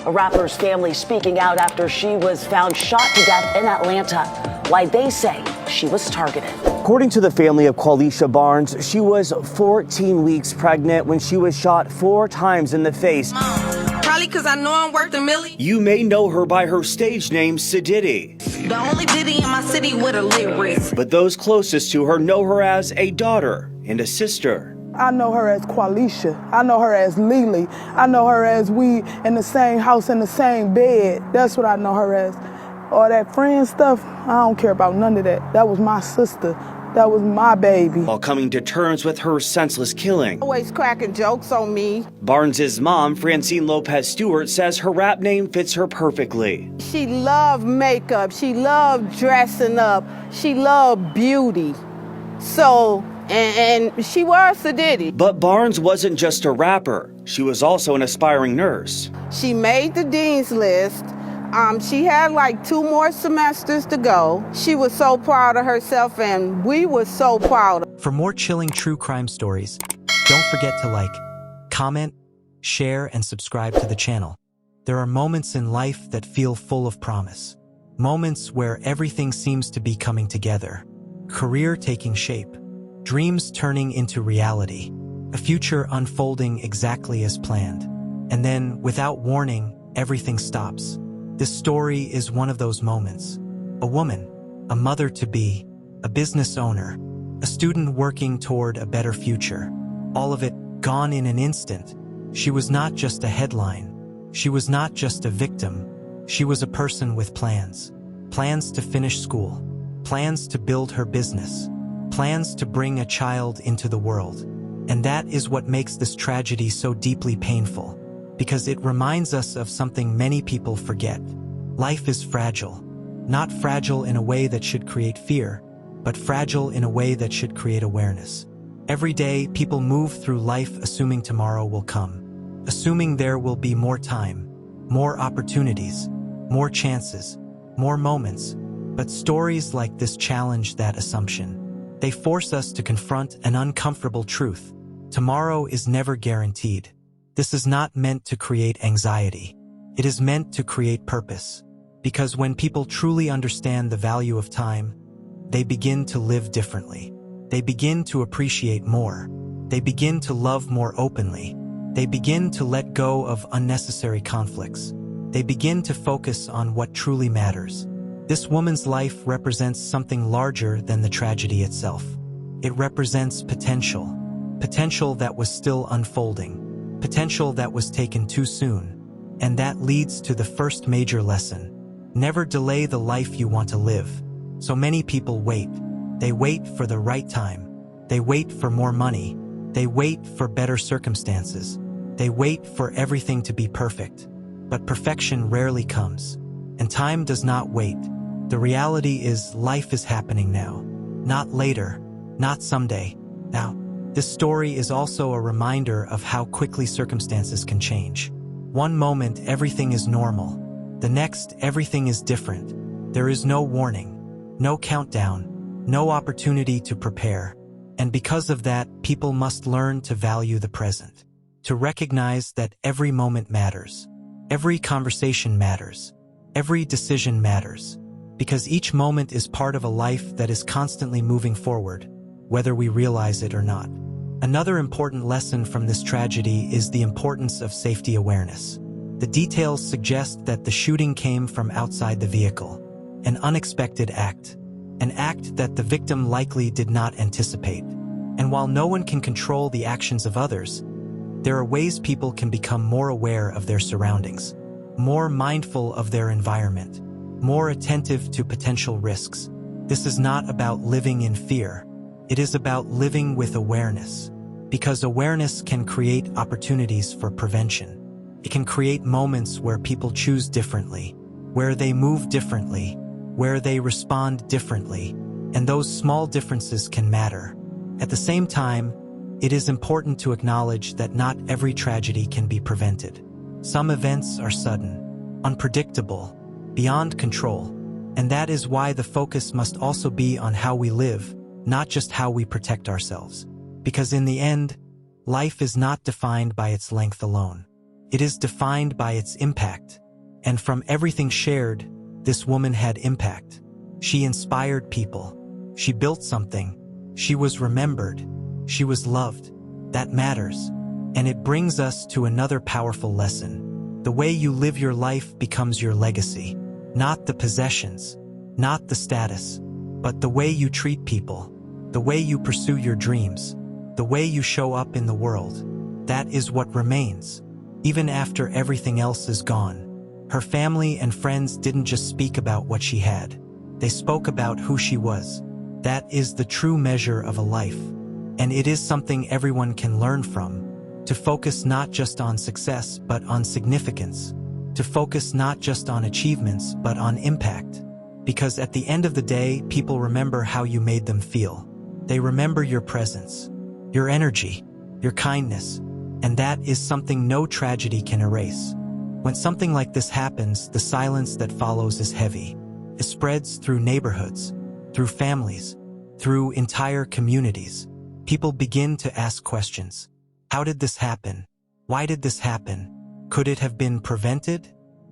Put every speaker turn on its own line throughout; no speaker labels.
A rapper's family speaking out after she was found shot to death in Atlanta. Why they say she was targeted.
According to the family of Qualeisha Barnes, she was 14 weeks pregnant when she was shot 4 times in the face.
Probably because I know I'm worth a million.
You may know her by her stage name, Siditty.
The only Diddy in my city with a lit wrist.
But those closest to her know her as a daughter and a sister.
I know her as Qualeisha. I know her as Lily. I know her as we in the same house, in the same bed. That's what I know her as. All that friend stuff, I don't care about none of that. That was my sister. That was my baby.
While coming to terms with her senseless killing.
Always cracking jokes on me.
Barnes' mom, Francine Lopez Stewart, says her rap name fits her perfectly.
She loved makeup. She loved dressing up. She loved beauty. So, and she was Siditty.
But Barnes wasn't just a rapper. She was also an aspiring nurse.
She made the dean's list. She had like 2 more semesters to go. She was so proud of herself, and we were so proud of her.
For more chilling true crime stories, don't forget to like, comment, share, and subscribe to the channel. There are moments in life that feel full of promise. Moments where everything seems to be coming together. Career taking shape. Dreams turning into reality. A future unfolding exactly as planned. And then, without warning, everything stops. This story is one of those moments. A woman, a mother-to-be, a business owner, a student working toward a better future. All of it gone in an instant. She was not just a headline. She was not just a victim. She was a person with plans. Plans to finish school. Plans to build her business. Plans to bring a child into the world. And that is what makes this tragedy so deeply painful. Because it reminds us of something many people forget. Life is fragile. Not fragile in a way that should create fear, but fragile in a way that should create awareness. Every day, people move through life assuming tomorrow will come. Assuming there will be more time, more opportunities, more chances, more moments. But stories like this challenge that assumption. They force us to confront an uncomfortable truth. Tomorrow is never guaranteed. This is not meant to create anxiety. It is meant to create purpose. Because when people truly understand the value of time, they begin to live differently. They begin to appreciate more. They begin to love more openly. They begin to let go of unnecessary conflicts. They begin to focus on what truly matters. This woman's life represents something larger than the tragedy itself. It represents potential. Potential that was still unfolding. Potential that was taken too soon. And that leads to the first major lesson. Never delay the life you want to live. So many people wait. They wait for the right time. They wait for more money. They wait for better circumstances. They wait for everything to be perfect. But perfection rarely comes. And time does not wait. The reality is life is happening now. Not later. Not someday. Now. This story is also a reminder of how quickly circumstances can change. One moment, everything is normal. The next, everything is different. There is no warning, no countdown, no opportunity to prepare. And because of that, people must learn to value the present. To recognize that every moment matters. Every conversation matters. Every decision matters. Because each moment is part of a life that is constantly moving forward, whether we realize it or not. Another important lesson from this tragedy is the importance of safety awareness. The details suggest that the shooting came from outside the vehicle, an unexpected act, an act that the victim likely did not anticipate. And while no one can control the actions of others, there are ways people can become more aware of their surroundings, more mindful of their environment, more attentive to potential risks. This is not about living in fear. It is about living with awareness, because awareness can create opportunities for prevention. It can create moments where people choose differently, where they move differently, where they respond differently, and those small differences can matter. At the same time, it is important to acknowledge that not every tragedy can be prevented. Some events are sudden, unpredictable, beyond control, and that is why the focus must also be on how we live, not just how we protect ourselves. Because in the end, life is not defined by its length alone. It is defined by its impact. And from everything shared, this woman had impact. She inspired people. She built something. She was remembered. She was loved. That matters. And it brings us to another powerful lesson. The way you live your life becomes your legacy. Not the possessions, not the status, but the way you treat people, the way you pursue your dreams, the way you show up in the world. That is what remains, even after everything else is gone. Her family and friends didn't just speak about what she had. They spoke about who she was. That is the true measure of a life. And it is something everyone can learn from. To focus not just on success, but on significance. To focus not just on achievements, but on impact. Because at the end of the day, people remember how you made them feel. They remember your presence, your energy, your kindness. And that is something no tragedy can erase. When something like this happens, the silence that follows is heavy. It spreads through neighborhoods, through families, through entire communities. People begin to ask questions. How did this happen? Why did this happen? Could it have been prevented?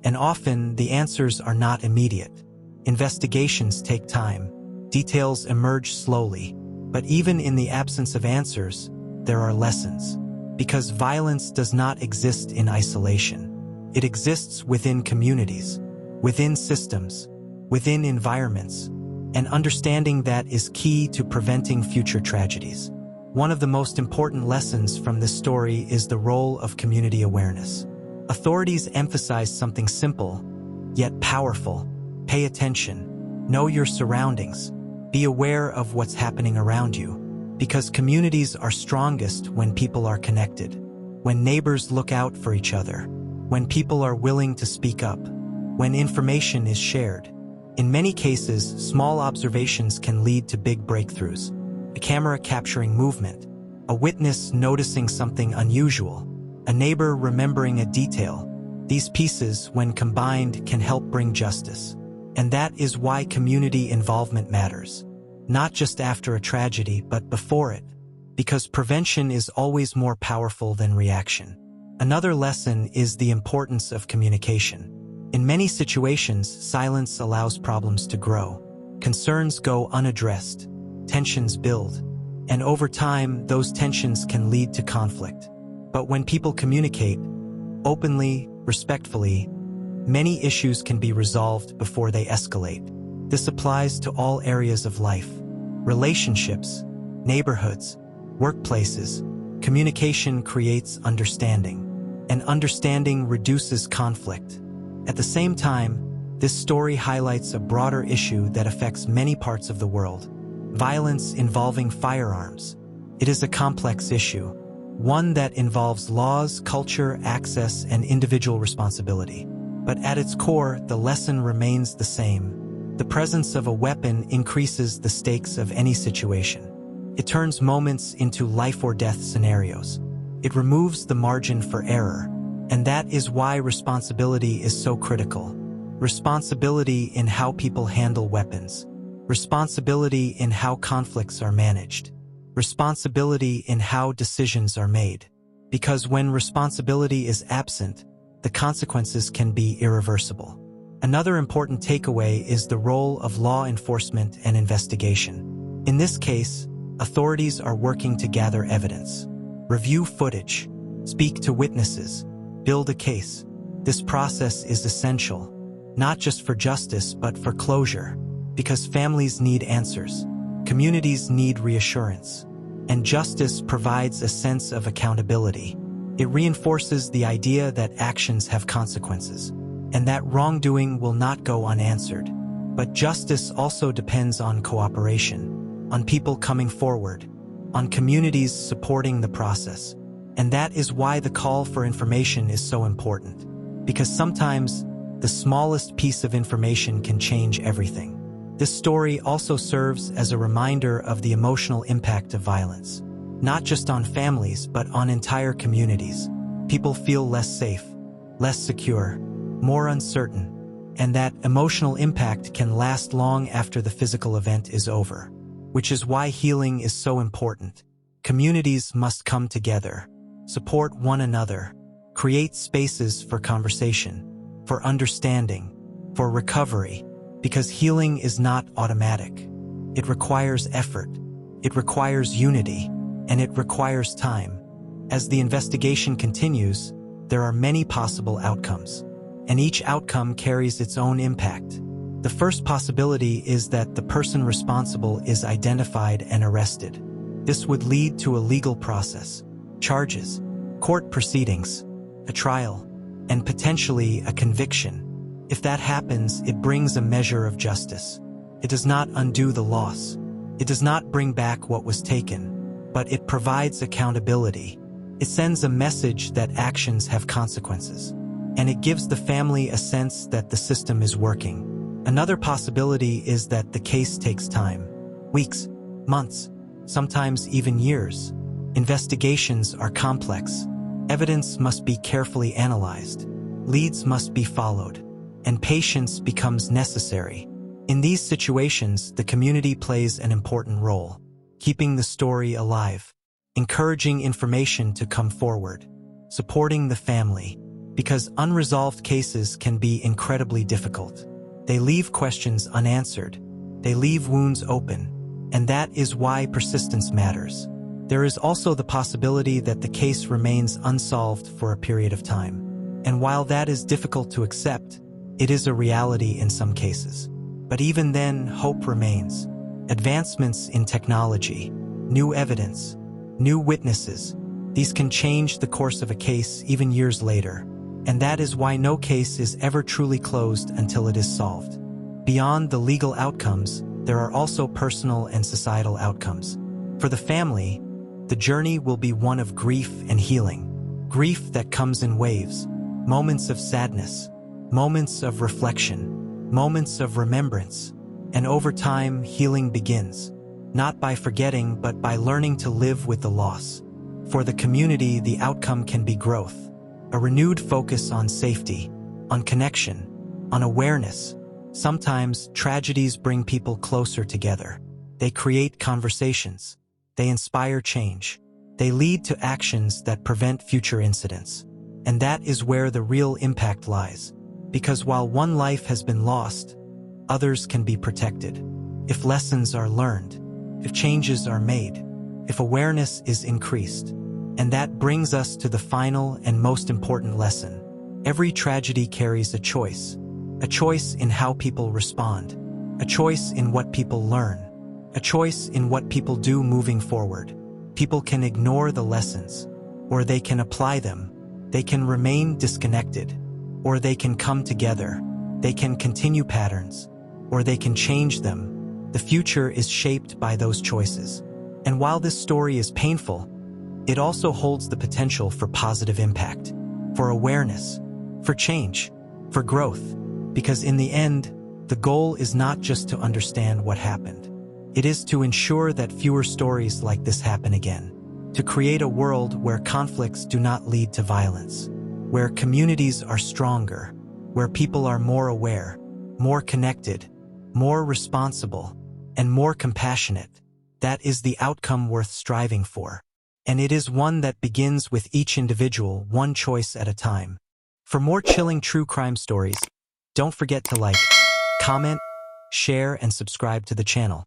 And often the answers are not immediate. Investigations take time. Details emerge slowly. But even in the absence of answers, there are lessons. Because violence does not exist in isolation. It exists within communities, within systems, within environments. And understanding that is key to preventing future tragedies. One of the most important lessons from this story is the role of community awareness. Authorities emphasize something simple, yet powerful. Pay attention. Know your surroundings. Be aware of what's happening around you. Because communities are strongest when people are connected. When neighbors look out for each other. When people are willing to speak up. When information is shared. In many cases, small observations can lead to big breakthroughs. A camera capturing movement, a witness noticing something unusual, a neighbor remembering a detail. These pieces, when combined, can help bring justice. And that is why community involvement matters. Not just after a tragedy, but before it. Because prevention is always more powerful than reaction. Another lesson is the importance of communication. In many situations, silence allows problems to grow. Concerns go unaddressed. Tensions build. And over time, those tensions can lead to conflict. But when people communicate, openly, respectfully, many issues can be resolved before they escalate. This applies to all areas of life. Relationships, neighborhoods, workplaces. Communication creates understanding. And understanding reduces conflict. At the same time, this story highlights a broader issue that affects many parts of the world. Violence involving firearms. It is a complex issue, one that involves laws, culture, access, and individual responsibility. But at its core, the lesson remains the same. The presence of a weapon increases the stakes of any situation. It turns moments into life or death scenarios. It removes the margin for error. And that is why responsibility is so critical. Responsibility in how people handle weapons. Responsibility in how conflicts are managed. Responsibility in how decisions are made. Because when responsibility is absent, the consequences can be irreversible. Another important takeaway is the role of law enforcement and investigation. In this case, authorities are working to gather evidence, review footage, speak to witnesses, build a case. This process is essential, not just for justice but for closure. Because families need answers, communities need reassurance, and justice provides a sense of accountability. It reinforces the idea that actions have consequences, and that wrongdoing will not go unanswered. But justice also depends on cooperation, on people coming forward, on communities supporting the process. And that is why the call for information is so important. Because sometimes, the smallest piece of information can change everything. This story also serves as a reminder of the emotional impact of violence. Not just on families, but on entire communities. People feel less safe, less secure, more uncertain. And that emotional impact can last long after the physical event is over. Which is why healing is so important. Communities must come together, support one another, Create spaces for conversation, for understanding, for recovery, because healing is not automatic. It requires effort, it requires unity, and it requires time. As the investigation continues, there are many possible outcomes, and each outcome carries its own impact. The first possibility is that the person responsible is identified and arrested. This would lead to a legal process, charges, court proceedings, a trial, and potentially a conviction. If that happens, it brings a measure of justice. It does not undo the loss. It does not bring back what was taken, but it provides accountability. It sends a message that actions have consequences, and it gives the family a sense that the system is working. Another possibility is that the case takes time. Weeks, months, sometimes even years. Investigations are complex. Evidence must be carefully analyzed. Leads must be followed, and patience becomes necessary. In these situations, the community plays an important role, keeping the story alive, encouraging information to come forward, supporting the family, because unresolved cases can be incredibly difficult. They leave questions unanswered. They leave wounds open, and that is why persistence matters. There is also the possibility that the case remains unsolved for a period of time. And while that is difficult to accept, it is a reality in some cases. But even then, hope remains. Advancements in technology, new evidence, new witnesses, these can change the course of a case even years later. And that is why no case is ever truly closed until it is solved. Beyond the legal outcomes, there are also personal and societal outcomes. For the family, the journey will be one of grief and healing. Grief that comes in waves, moments of sadness, moments of reflection, moments of remembrance. And over time, healing begins, not by forgetting, but by learning to live with the loss. For the community, the outcome can be growth, a renewed focus on safety, on connection, on awareness. Sometimes tragedies bring people closer together. They create conversations. They inspire change. They lead to actions that prevent future incidents. And that is where the real impact lies. Because while one life has been lost, others can be protected. If lessons are learned, if changes are made, if awareness is increased. And that brings us to the final and most important lesson. Every tragedy carries a choice in how people respond, a choice in what people learn, a choice in what people do moving forward. People can ignore the lessons, or they can apply them. They can remain disconnected, or they can come together. They can continue patterns, or they can change them. The future is shaped by those choices. And while this story is painful, it also holds the potential for positive impact, for awareness, for change, for growth. Because in the end, the goal is not just to understand what happened. It is to ensure that fewer stories like this happen again. To create a world where conflicts do not lead to violence, where communities are stronger, where people are more aware, more connected, more responsible, and more compassionate. That is the outcome worth striving for. And it is one that begins with each individual, one choice at a time. For more chilling true crime stories, don't forget to like, comment, share, and subscribe to the channel.